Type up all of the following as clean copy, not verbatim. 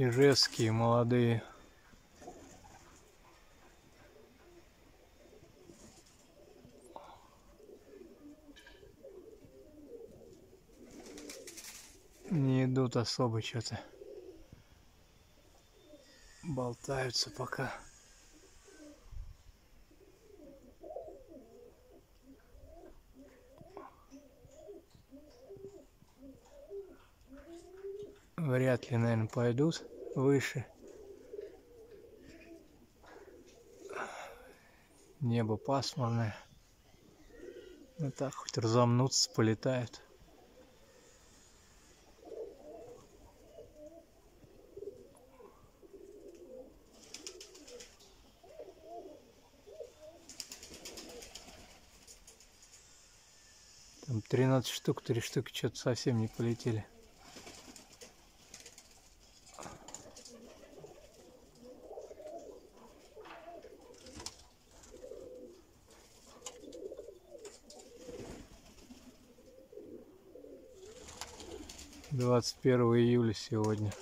ижевские молодые. Не идут особо что-то. Болтаются пока. Вряд ли, наверное, пойдут выше. Небо пасмурное. Ну так, хоть разомнутся, полетают. Там 13 штук, 3 штуки что-то совсем не полетели. — 21 июля сегодня.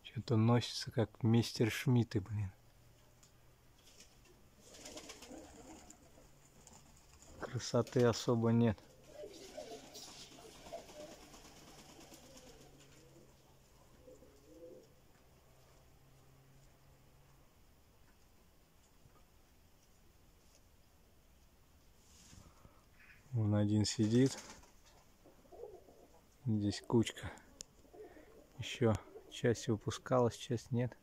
Что-то носится как мистер Шмидты, блин. Красоты особо нет. Вон один сидит. Здесь кучка. Еще часть выпускалась, часть нет.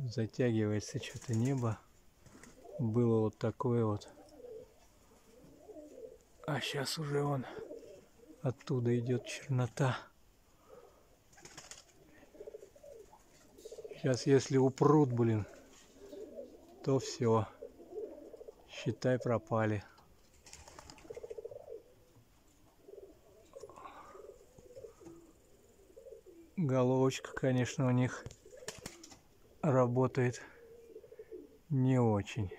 Затягивается что-то небо. Было вот такое вот. А сейчас уже он оттуда идет чернота. Сейчас если упрут, блин, то все. Считай, пропали. Головочка, конечно, у них работает не очень.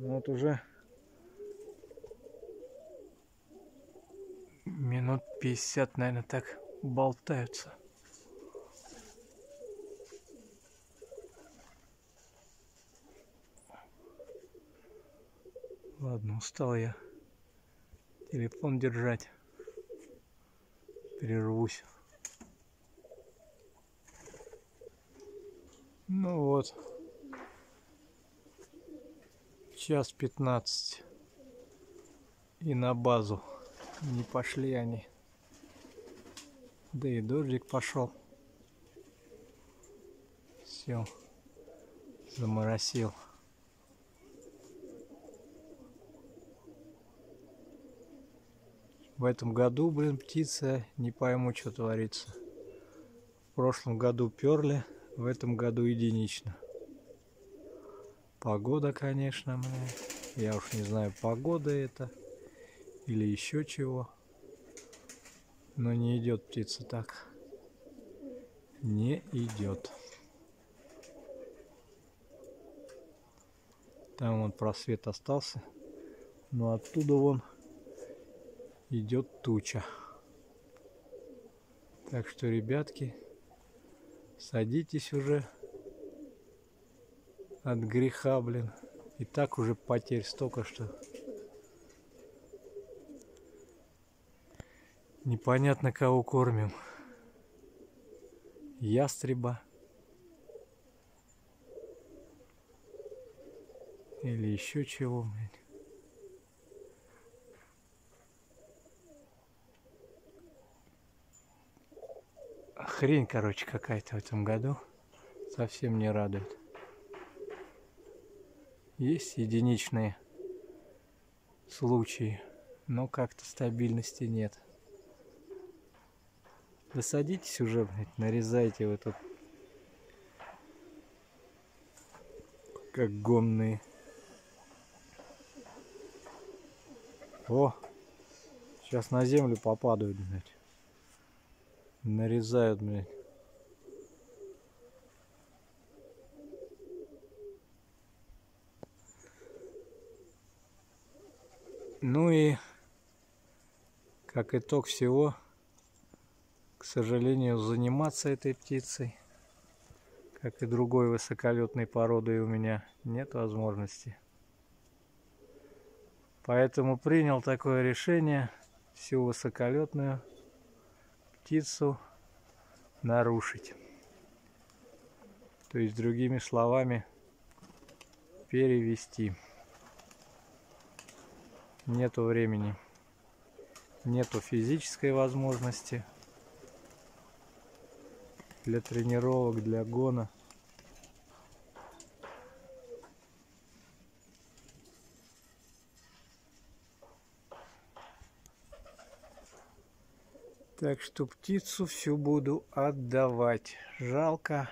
Вот уже минут 50, наверное, так болтаются. Ладно, устал я телефон держать. Прервусь. Ну вот. 1:15. И на базу не пошли они. Да и дождик пошел. Все. Заморосил. В этом году, блин, птица, не пойму, что творится. В прошлом году перли, в этом году единично. Погода, конечно, блин. Я уж не знаю, погода это или еще чего. Но не идет птица так. Не идет. Там вон просвет остался. Но оттуда вон идет туча. Так что, ребятки, садитесь уже от греха, блин. И так уже потерь столько, что непонятно, кого кормим. Ястреба или еще чего, блин. Хрень, короче, какая-то в этом году. Совсем не радует. Есть единичные случаи, но как-то стабильности нет. Да садитесь уже, блядь, нарезайте вы тут, как гонные. О, сейчас на землю попадают, блядь. Нарезают, блядь. Ну и как итог всего, к сожалению, заниматься этой птицей, как и другой высоколетной породой, у меня нет возможности. Поэтому принял такое решение всю высоколетную птицу нарушить. То есть, другими словами, перевести. Нету времени, нету физической возможности для тренировок, для гона. Так что птицу всю буду отдавать. Жалко.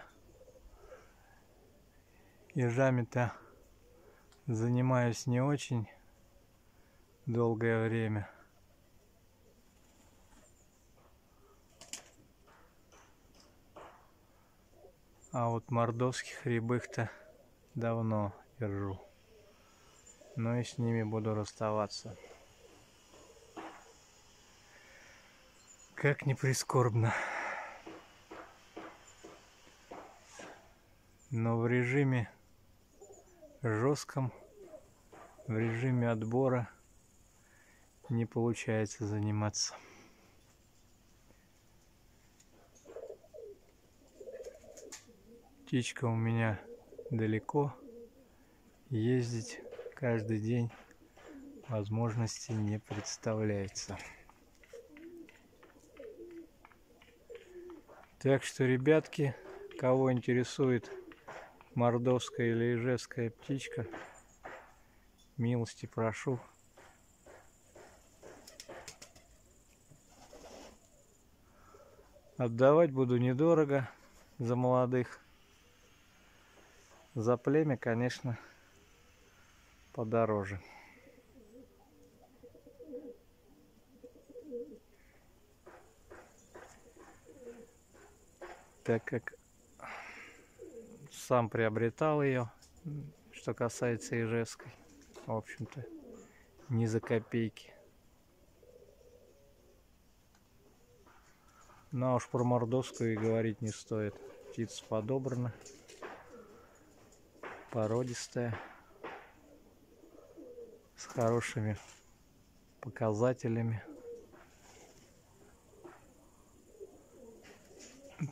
Ежами-то занимаюсь не очень долгое время. А вот мордовских рябых-то давно держу. Но и с ними буду расставаться. Как ни прискорбно. Но в режиме жестком, в режиме отбора не получается заниматься. Птичка у меня далеко. Ездить каждый день возможности не представляется. Так что, ребятки, кого интересует мордовская или ижевская птичка, милости прошу. Отдавать буду недорого за молодых. За племя, конечно, подороже. Так как сам приобретал ее, что касается ижевской, в общем-то, не за копейки. Но уж про мордовскую и говорить не стоит. Птица подобрана, породистая, с хорошими показателями.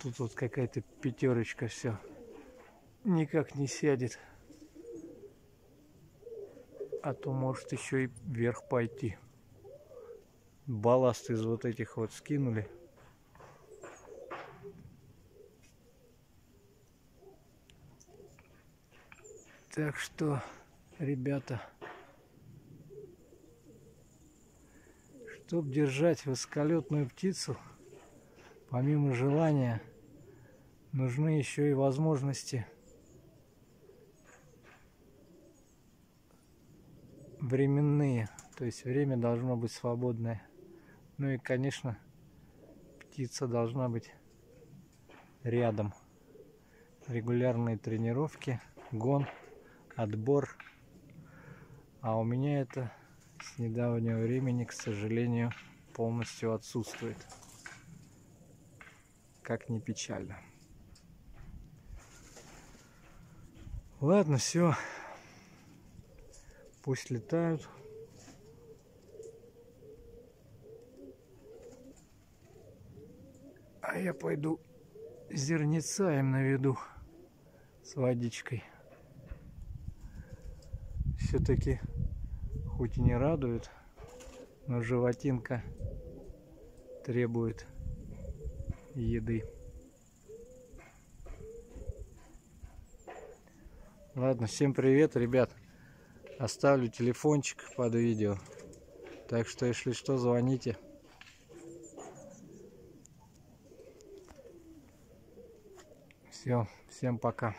Тут вот какая-то пятерочка, все никак не сядет. А то может еще и вверх пойти. Балласт из вот этих вот скинули. Так что, ребята, чтобы держать высоколетную птицу, помимо желания, нужны еще и возможности временные. То есть время должно быть свободное. Ну и, конечно, птица должна быть рядом. Регулярные тренировки, гон, отбор. А у меня это с недавнего времени, к сожалению, полностью отсутствует. Как ни печально. Ладно, все. Пусть летают. А я пойду зернеца им наведу с водичкой. Все-таки, хоть и не радует, но животинка требует еды. Ладно, всем привет, ребят. Оставлю телефончик под видео. Так что, если что, звоните. Все, всем пока.